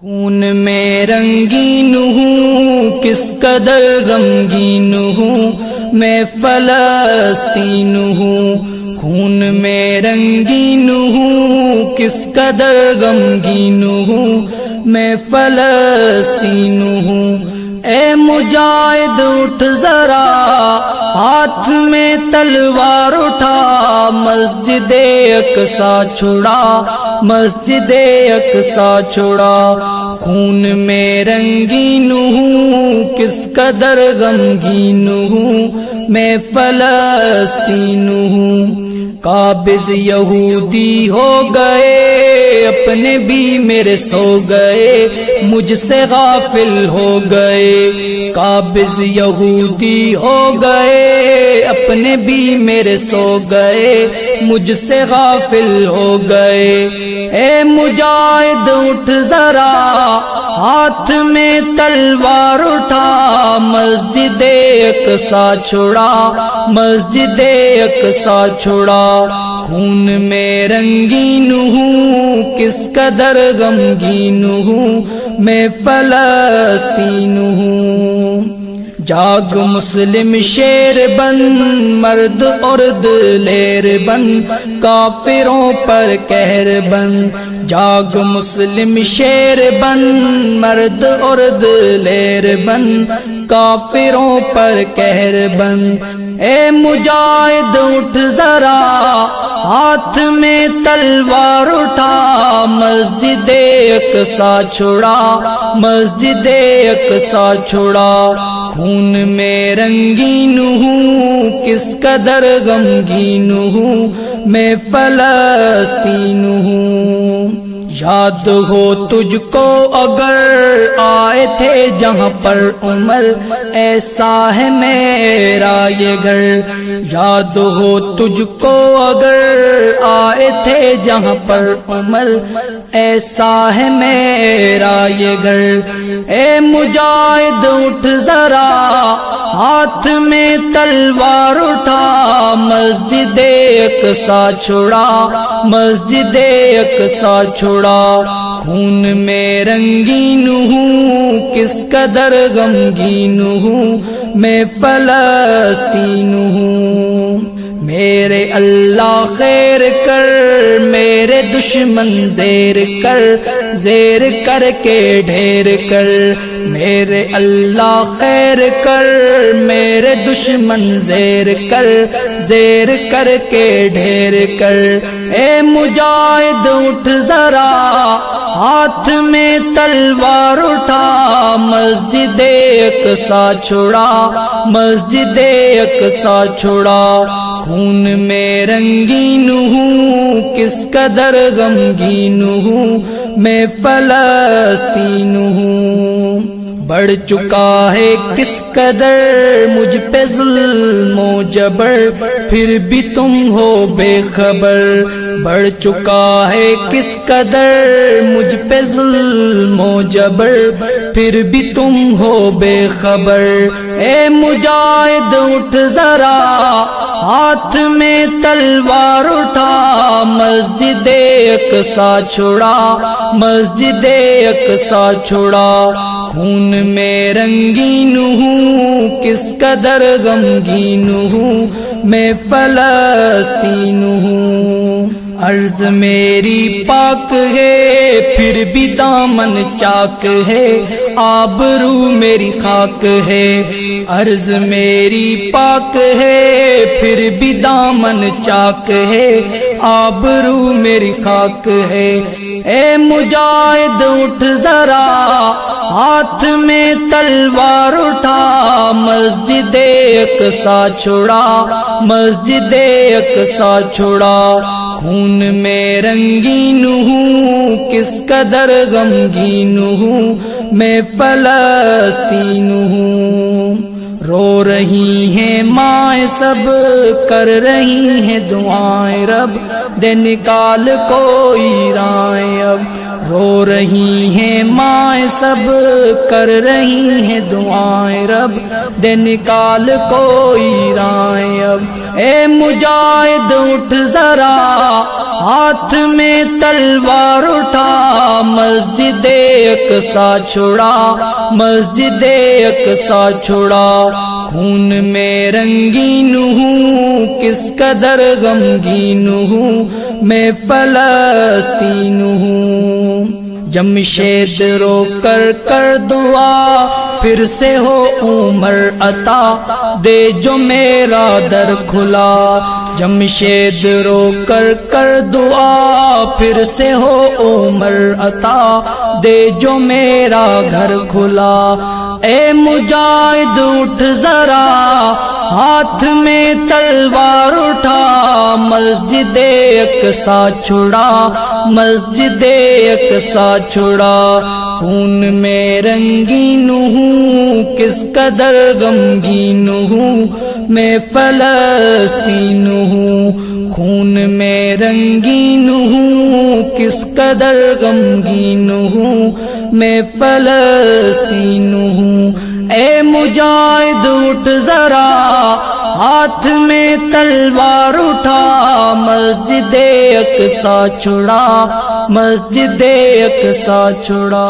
خون میں رنگین ہوں کس قدر غمگین ہوں میں فلسطین ہوں، خون میں رنگین ہوں کس قدر غمگین ہوں میں فلسطین ہوں۔ اے مجاہد اٹھ ذرا ہاتھ میں تلوار اٹھا، مسجد اقصیٰ چھڑا، مسجد اقصیٰ چھڑا۔ خون میں رنگین ہوں کس قدر غمگین ہوں میں فلسطین ہوں۔ قابض یہودی ہو گئے اپنے بھی میرے سو گئے، مجھ سے غافل ہو گئے۔ قابض یہودی ہو گئے اپنے بھی میرے سو گئے، مجھ سے غافل ہو گئے۔ اے مجاہد اٹھ ذرا ہاتھ میں تلوار اٹھا، مسجد اقصیٰ چھڑا، مسجد اقصیٰ چھڑا۔ خون میں رنگین ہوں کس قدر غمگین ہوں میں فلسطین ہوں۔ جاگ مسلم شیر بن، مرد عرد لیر بن، کافروں پر قہر بن۔ جاگ مسلم شیر بن، مرد عرد لیر بن، کافروں پر قہر بن۔ اے مجاہد اٹھ ذرا ہاتھ میں تلوار اٹھا، مسجد اقصیٰ چھڑا، مسجد اقصیٰ چھڑا۔ خون میں رنگین ہوں کس قدر غمگین ہوں میں فلسطین ہوں۔ یاد ہو تجھ کو اگر آئے تھے جہاں پر عمر، ایسا ہے میرا یہ گھر۔ یاد ہو تجھ کو اگر آئے تھے جہاں پر عمر، ایسا ہے میرا یہ گھر۔ اے مجاہد اٹھ ذرا ہاتھ میں تلوار اٹھا، مسجد اقصیٰ چھڑا، مسجد اقصیٰ چھڑا۔ خون میں رنگین ہوں کس قدر غمگین ہوں میں فلسطین ہوں۔ میرے اللہ خیر کر، میرے دشمن زیر کر، زیر کر کے ڈھیر کر۔ میرے اللہ خیر کر، میرے دشمن زیر کر، زیر کر کے ڈھیر کر۔ اے مجاہد اٹھ ذرا ہاتھ میں تلوار اٹھا، مسجد اقصیٰ چھڑا، مسجد اقصیٰ چھڑا۔ خون میں رنگین ہوں کس قدر غمگین ہوں میں فلسطین ہوں۔ بڑھ چکا ہے کس قدر مجھ پہ ظلم و جبر، پھر بھی تم ہو بے خبر۔ بڑھ چکا ہے کس قدر مجھ پہ ظلم و جبر، پھر بھی تم ہو بے خبر۔ اے مجاہد اٹھ ذرا ہاتھ میں تلوار اٹھا، مسجد اقصیٰ چھڑا، مسجد اقصیٰ چھڑا۔ خون میں رنگین ہوں کس قدر غمگین ہوں میں فلسطین ہوں۔ عرض میری پاک ہے پھر بھی دامن چاک ہے، آبرو میری خاک ہے۔ عرض میری پاک ہے پھر بھی دامن چاک ہے، آبرو میری خاک ہے۔ اے مجاہد اٹھ ذرا ہاتھ میں تلوار اٹھا، مسجد اقصیٰ چھڑا، مسجد اقصیٰ چھڑا۔ خون میں رنگین ہوں کس قدر غمگین ہوں میں فلسطین ہوں۔ رو رہی ہیں مائیں سب، کر رہی ہیں دعائیں رب، دے نکال کوئی رائیں اب۔ رو رہی ہیں مائیں سب کر رہی ہیں دعائیں رب دے نکال کوئی رائیں اب اے مجاہد اٹھ ذرا ہاتھ میں تلوار اٹھا مسجد اقصی چھڑا مسجد اقصی چھڑا خون میں رنگین ہوں کس قدر غمگین ہوں میں فلسطین ہوں جمشید رو کر دعا پھر سے ہو عمر عطا دے جو میرا در کھلا جمشید رو کر دعا پھر سے ہو عمر عطا دے جو میرا گھر کھلا اے مجاہد اٹھ ذرا ہاتھ میں تلوار اٹھا مسجد اقصی چھڑا مسجد اقصی چھڑا خون میں رنگین ہوں کس قدر غمگین ہوں میں فلسطین ہوں خون میں رنگین ہوں کس قدر غمگین ہوں میں فلسطین ہوں اے مجاہد اٹھ ذرا ہاتھ میں تلوار اٹھا مسجد اقصی چھڑا مسجد اقصی چھڑا